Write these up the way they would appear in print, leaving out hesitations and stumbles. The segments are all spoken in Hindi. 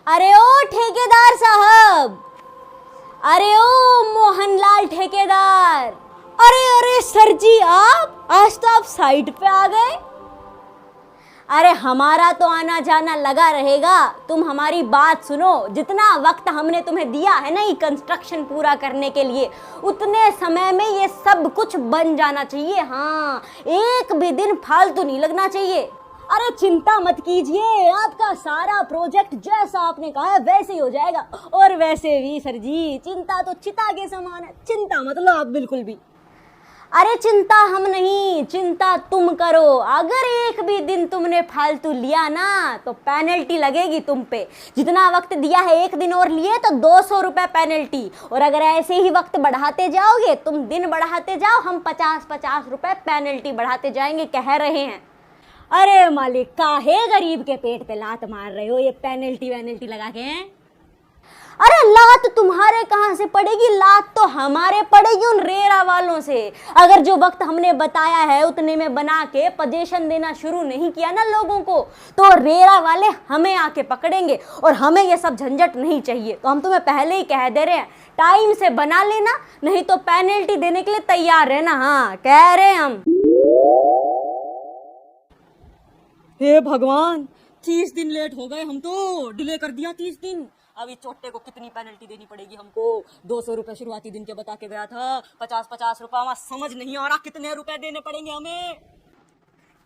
अरे ओ ठेकेदार साहब, अरे ओ मोहनलाल ठेकेदार, अरे अरे सर जी आप आज तो आप साइट पे आ गए। अरे हमारा तो आना जाना लगा रहेगा, तुम हमारी बात सुनो। जितना वक्त हमने तुम्हें दिया है ना ये कंस्ट्रक्शन पूरा करने के लिए, उतने समय में ये सब कुछ बन जाना चाहिए। हाँ, एक भी दिन फालतू नहीं लगना चाहिए। अरे चिंता मत कीजिए, आपका सारा प्रोजेक्ट जैसा आपने कहा है वैसे ही हो जाएगा। और वैसे भी सर जी चिंता तो चिता के समान है, चिंता मत लो आप बिल्कुल भी। अरे चिंता हम नहीं, चिंता तुम करो। अगर एक भी दिन तुमने फालतू लिया ना तो पेनल्टी लगेगी तुम पे। जितना वक्त दिया है एक दिन और लिए तो 200 रुपए पेनल्टी। और अगर ऐसे ही वक्त बढ़ाते जाओगे, तुम दिन बढ़ाते जाओ, हम 50-50 रुपए पेनल्टी बढ़ाते जाएंगे, कह रहे हैं। अरे मालिक काहे गरीब के पेट पे लात मार रहे हो, ये पेनल्टी लगा के हैं? अरे लात तुम्हारे कहां से पड़ेगी, लात तो हमारे पड़ेगी उन रेरा वालों से। अगर जो वक्त हमने बताया है उतने में बना के पोजीशन देना शुरू नहीं किया ना लोगों को, तो रेरा वाले हमें आके पकड़ेंगे। और हमें ये सब झंझट नहीं चाहिए, तो हम तुम्हें पहले ही कह दे रहे हैं टाइम से बना लेना, नहीं तो पेनल्टी देने के लिए तैयार रहना। हाँ कह रहे हैं हम। हे भगवान, 30 दिन लेट हो गए, हम तो डिले कर दिया 30 दिन। अब इस चोटे को कितनी पेनल्टी देनी पड़ेगी हमको? 200 रुपए शुरुआती दिन के बता के गया था, 50-50 रुपए। हमारा समझ नहीं आ रहा कितने रुपए देने पड़ेंगे हमें।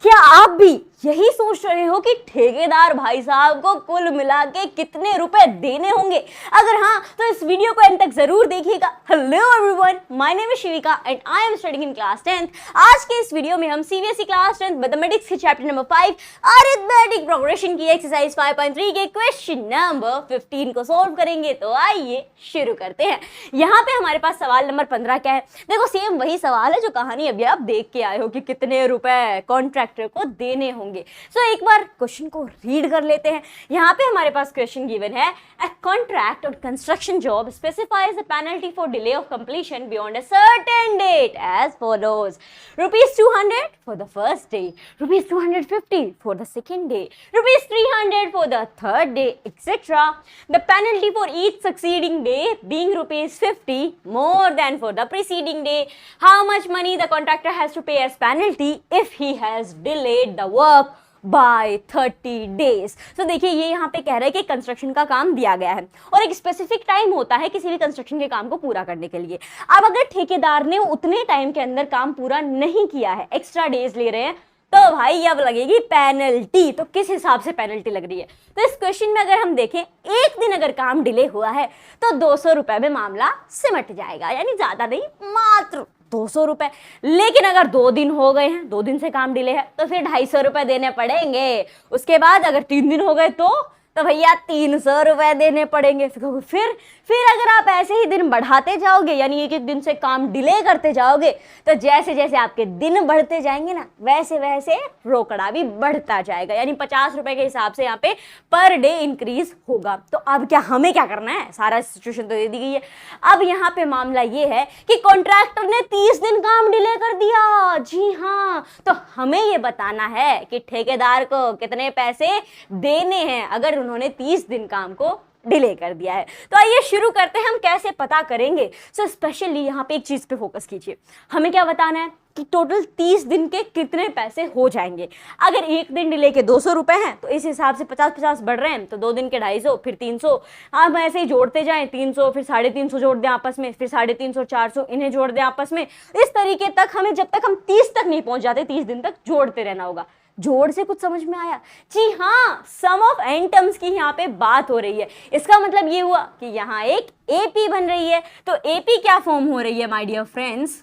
क्या आप भी यही सोच रहे हो कि ठेकेदार भाई साहब को कुल मिला के कितने रुपए देने होंगे? अगर हाँ तो इस वीडियो को एंड तक जरूर देखिएगा। Hello everyone, my name is Shivika and I am studying in class 10th। आज के इस वीडियो में हम सीबीएसई क्लास 10th मैथमेटिक्स के चैप्टर नंबर 5 अरिथमेटिक प्रोग्रेशन की एक्सरसाइज 5.3 के क्वेश्चन नंबर 15 को सोल्व करेंगे। तो आइए शुरू करते हैं। यहाँ पे हमारे पास सवाल नंबर 15 क्या है? देखो सेम वही सवाल है जो कहानी अभी आप देख के आए हो कि कितने रुपए कॉन्ट्रैक्ट को देने होंगे। सो एक बार क्वेश्चन को रीड कर लेते हैं। यहाँ पे हमारे पास क्वेश्चन गिवन है, अ कॉन्ट्रैक्ट और construction job specifies the penalty for delay of completion beyond a certain date as follows. ₹200 for the first day, ₹250 for the second day, ₹300 for the third day, etcetera. The penalty for each succeeding day being ₹50 more than for the preceding day. How much money the contractor has to pay as penalty if he has delayed the work by 30 days। तो देखिए ये यहाँ पे कह रहा है कि कंस्ट्रक्शन का काम दिया गया है और एक स्पेसिफिक टाइम होता है किसी भी कंस्ट्रक्शन के काम को पूरा करने के लिए। अब अगर ठेकेदार ने उतने टाइम के अंदर काम पूरा नहीं किया है, एक्स्ट्रा डेज ले रहे हैं, तो भाई अब लगेगी पेनल्टी। तो किस हिसाब से पेनल्टी लग रही है? तो इस क्वेश्चन में अगर हम देखें, एक दिन अगर काम डिले हुआ है तो 200 रुपए में मामला सिमट जाएगा, यानी ज्यादा नहीं, मात्र 200 रुपए। लेकिन अगर 2 दिन हो गए हैं, 2 दिन से काम डिले है, तो फिर 250 रुपए देने पड़ेंगे। उसके बाद अगर 3 दिन हो गए तो भैया 300 रुपए देने पड़ेंगे। फिर अगर आप ऐसे ही दिन बढ़ाते जाओगे, यानी एक एक दिन से काम डिले करते जाओगे, तो जैसे जैसे आपके दिन बढ़ते जाएंगे ना, वैसे वैसे रोकड़ा भी बढ़ता जाएगा, यानी 50 रुपए के हिसाब से यहाँ पे पर डे इंक्रीज होगा। तो अब हमें क्या करना है? सारा सिचुएशन तो दे दी गई है। अब यहाँ पे मामला ये है कि कॉन्ट्रैक्टर ने 30 दिन काम डिले कर दिया। जी हाँ, तो हमें ये बताना है कि ठेकेदार को कितने पैसे देने हैं अगर उन्होंने 30 दिन काम को डिले कर दिया है। तो आइए शुरू करते हैं। हम कैसे पता करेंगे? सो स्पेशली यहाँ पे एक चीज पे फोकस कीजिए। हमें क्या बताना है कि टोटल 30 दिन के कितने पैसे हो जाएंगे। अगर एक दिन डिले के 200 रुपए हैं तो इस हिसाब से 50-50 बढ़ रहे हैं, तो 2 दिन के 250, फिर 300। आप ऐसे ही जोड़ते जाएं, 300 फिर 350 जोड़ दें आपस में, फिर 350, 400 इन्हें जोड़ दें आपस में। इस तरीके तक हमें, जब तक हम 30 तक नहीं पहुंच जाते, 30 दिन तक जोड़ते रहना होगा। जोड़ से कुछ समझ में आया? जी हाँ, सम ऑफ एन टर्म्स की यहाँ पे बात हो रही है। इसका मतलब ये हुआ कि यहाँ एक एपी बन रही है। तो एपी क्या फॉर्म हो रही है माय डियर फ्रेंड्स,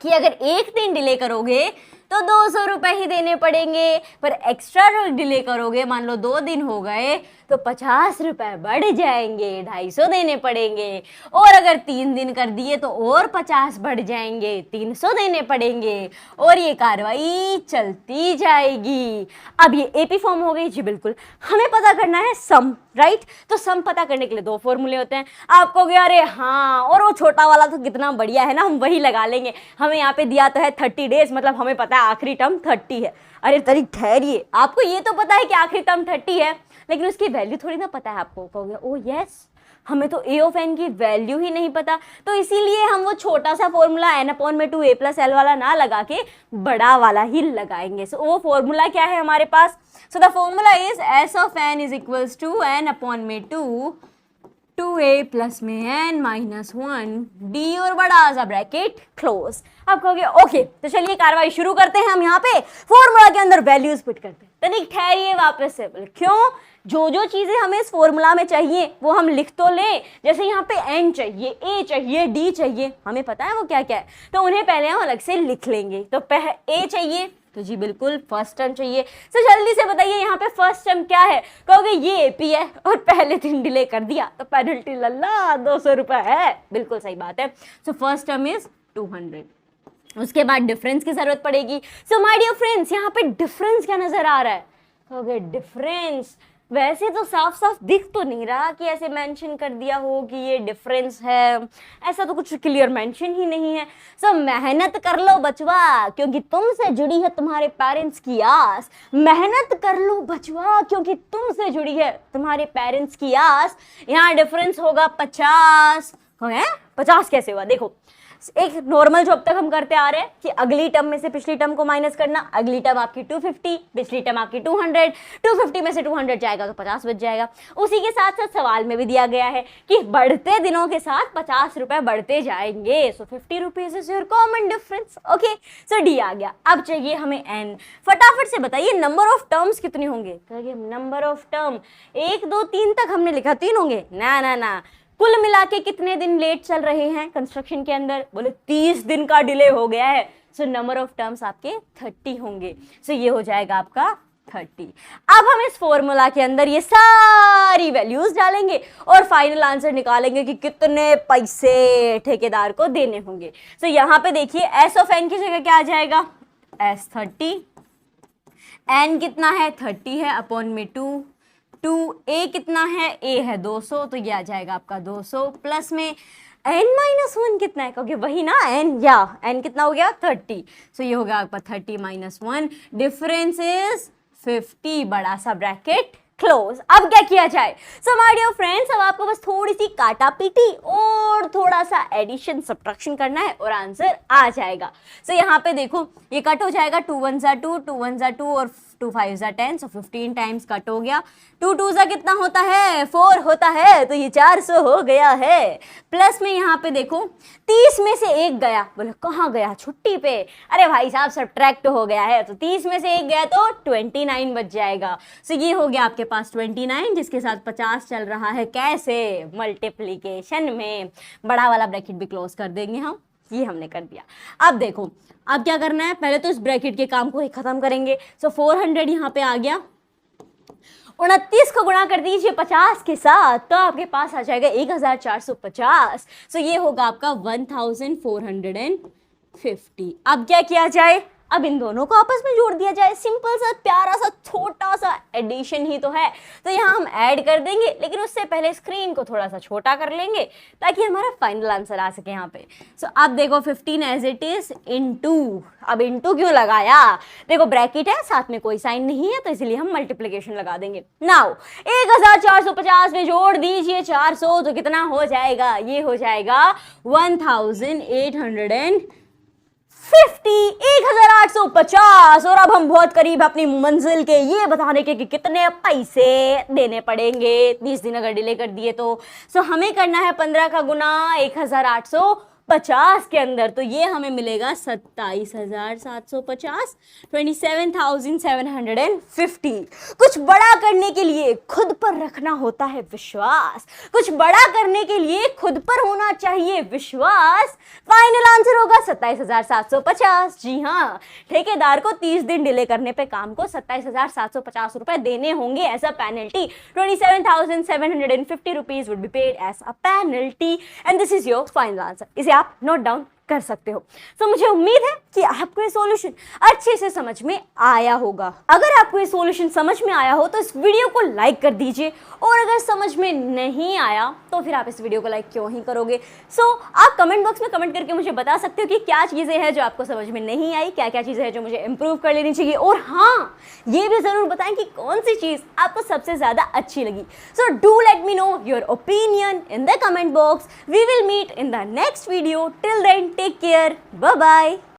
कि अगर एक दिन डिले करोगे तो 200 रुपए ही देने पड़ेंगे, पर एक्स्ट्रा डिले करोगे, मान लो 2 दिन हो गए, तो 50 रुपए बढ़ जाएंगे, 250 देने पड़ेंगे। और अगर 3 दिन कर दिए तो और 50 बढ़ जाएंगे, 300 देने पड़ेंगे। और ये कार्रवाई चलती जाएगी। अब ये एपी फॉर्म हो गई। जी बिल्कुल, हमें पता करना है सम, राइट? तो सम पता करने के लिए 2 फॉर्मूले होते हैं। आपको क्या, अरे हाँ, और वो छोटा वाला तो कितना बढ़िया है ना, हम वही लगा लेंगे। हमें यहाँ पे दिया तो है 30 डेज, मतलब हमें पता है आखिरी टर्म 30 है। अरे तरीक ठहरिए, आपको ये तो पता है कि आखिरी टर्म 30 है, लेकिन उसकी वैल्यू थोड़ी ना पता है आपको। कहोगे ओ यस, हमें तो ए ऑफ एन की वैल्यू ही नहीं पता, तो इसीलिए हम वो छोटा सा फॉर्मूला n/2 a + l वाला ना लगा के बड़ा वाला ही लगाएंगे। सो वो फॉर्मूला क्या है हमारे पास? So the formula is s of n is equals to n/2 2a plus में n माइनस 1 d और बड़ा सा ब्रैकेट क्लोज। अब कहोगे ओके, तो चलिए कार्रवाई शुरू करते हैं। हम यहाँ पे फॉर्मूला के अंदर वैल्यूज पुट करते हैं। तनिक ठहरिए वापस से, बोले क्यों? जो जो चीजें हमें इस फॉर्मूला में चाहिए वो हम लिख तो लें। जैसे यहाँ पे n चाहिए, a चाहिए, d चाहिए, हमें पता है वो क्या क्या है, तो उन्हें पहले हम अलग से लिख लेंगे। तो a चाहिए, तो जी बिल्कुल फर्स्ट टर्म चाहिए। तो जल्दी से बताइए यहाँ पे फर्स्ट टर्म क्या है? कहोगे ये एपी है और पहले दिन डिले कर दिया तो पेनल्टी लल्ला 200 रुपये है। बिल्कुल सही बात है। So first term is 200। उसके बाद डिफरेंस की जरूरत पड़ेगी। सो माय डियर फ्रेंड्स, यहाँ पे डिफरेंस क्या नजर आ रहा है? कहोगे डिफरेंस, वैसे तो साफ साफ दिख तो नहीं रहा कि ऐसे मेंशन कर दिया हो कि ये डिफरेंस है, ऐसा तो कुछ क्लियर मेंशन ही नहीं है। सो मेहनत कर लो बचवा, क्योंकि तुमसे जुड़ी है तुम्हारे पेरेंट्स की आस। मेहनत कर लो बचवा, क्योंकि तुमसे जुड़ी है तुम्हारे पेरेंट्स की आस। यहाँ डिफरेंस होगा 50। है 50 कैसे हुआ? देखो, एक नॉर्मल जो अब तक हम करते आ रहे हैं कि अगली टर्म में से पिछली टर्म को माइनस करना। अगली टर्म आपकी 250, पिछली टर्म आपकी 200, 250 में से 200 जाएगा तो 50 बच जाएगा। उसी के साथ साथ सवाल में भी दिया गया है कि बढ़ते दिनों के साथ 50 रुपए बढ़ते जाएंगे। So 50 rupees is your common difference. Okay, so D आ गया। अब चाहिए हमें एन। फटाफट से बताइए नंबर ऑफ टर्म्स कितने होंगे? नंबर ऑफ टर्म 1 2 3 तक हमने लिखा 3 होंगे ना ना ना। कुल मिला के कितने दिन लेट चल रहे हैं कंस्ट्रक्शन के अंदर? बोले 30 दिन का डिले हो गया है। सो नंबर ऑफ टर्म्स आपके 30 होंगे। सो ये हो जाएगा आपका 30। अब हम इस फॉर्मूला के अंदर ये सारी वैल्यूज डालेंगे और फाइनल आंसर निकालेंगे कि कितने पैसे ठेकेदार को देने होंगे। सो यहाँ पे देखिए s ऑफ n की जगह क्या आ जाएगा? s 30, n कितना है? 30 है, अपॉन में 2 a कितना है? a है 200, तो ये आ जाएगा आपका 200 प्लस में n-1 कितना है? क्योंकि वही ना n, या n कितना हो गया? 30। सो ये हो गया आपका 30 - 1, डिफरेंस इज 50, बड़ा सा ब्रैकेट क्लोज। अब क्या किया जाए? सो माय डियर फ्रेंड्स, अब आपको बस थोड़ी सी काटा पीटी और थोड़ा सा एडिशन सब्ट्रैक्शन करना है और आंसर आ जाएगा। सो यहाँ पे देखो, ये कट हो जाएगा, 2 1 ज़ा 2, 2 1 ज़ा 2 और 2 5 ज़ा 10, सो 15 टाइम्स कट हो गया। 2 2 ज़ा कितना होता है? 4 होता है, तो ये 400 हो गया है। प्लस में यहाँ पे देखो 30 में से एक गया। बोले कहाँ गया? छुट्टी पे। अरे भाई साहब सब्ट्रैक्ट हो गया है, तो 30 में से एक गया तो 29 बच जाएगा। सो ये हो गया आपके पास 29, जिसके साथ 50 चल रहा है। कैसे? मल्टीप्लीकेशन में। बड़ा वाला ब्रैकेट भी क्लोज कर देंगे हम। ये हमने कर दिया। अब देखो, अब क्या करना है? पहले तो इस ब्रैकेट के काम को ही खत्म करेंगे। सो 400 यहाँ पे आ गया, 29 को गुणा कर दीजिए 50 के साथ, तो आपके पास आ जाएगा 1450। सो ये होगा आपका 1450। अब क्या किया जाए? अब इन दोनों को आपस में जोड़ दिया जाए। सिंपल सा प्यारा सा छोटा सा एडिशन ही तो है, तो यहाँ हम ऐड कर देंगे, लेकिन उससे पहले स्क्रीन को थोड़ा सा छोटा कर लेंगे ताकि हमारा फाइनल आंसर आ सके यहाँ पे। सो अब देखो 15 एज इट इज इनटू। अब इनटू क्यों लगाया? देखो ब्रैकेट है, साथ में कोई साइन नहीं है, तो इसलिए हम मल्टीप्लीकेशन लगा देंगे। नाउ 1450 में जोड़ दीजिए 400, तो कितना हो जाएगा? ये हो जाएगा 1850, 1850। और अब हम बहुत करीब अपनी मंजिल के, ये बताने के कि कितने पैसे देने पड़ेंगे 30 दिन अगर डिले कर दिए तो। सो हमें करना है 15 का गुना 1850 के अंदर, तो ये हमें मिलेगा 27,750, 27,750। कुछ बड़ा करने के लिए खुद पर रखना होता है विश्वास, कुछ बड़ा करने के लिए खुद पर होना चाहिए विश्वास। फाइनल आंसर होगा 27,750। जी हाँ, ठेकेदार को 30 दिन डिले करने पे काम को 27,750 रुपए देने होंगे as a penalty. 27,750 rupees would be paid as a penalty, and this is your final answer. इसे आप नोट डाउन कर सकते हो। तो मुझे उम्मीद है कि आपको ये सॉल्यूशन अच्छे से समझ में आया होगा। अगर आपको ये सॉल्यूशन समझ में आया हो तो इस वीडियो को लाइक कर दीजिए, और अगर समझ में नहीं आया तो फिर आप इस वीडियो को लाइक क्यों ही करोगे। आप कमेंट बॉक्स में कमेंट करके मुझे बता सकते हो कि क्या चीज़ें हैं जो आपको समझ में नहीं आई, क्या क्या चीज़ें हैं जो मुझे इंप्रूव कर लेनी चाहिए, और हाँ, ये भी ज़रूर बताएं कि कौन सी चीज़ आपको सबसे ज़्यादा अच्छी लगी। So do let me know your opinion in the comment box. We will meet in the next video. Till then, take care. Bye bye.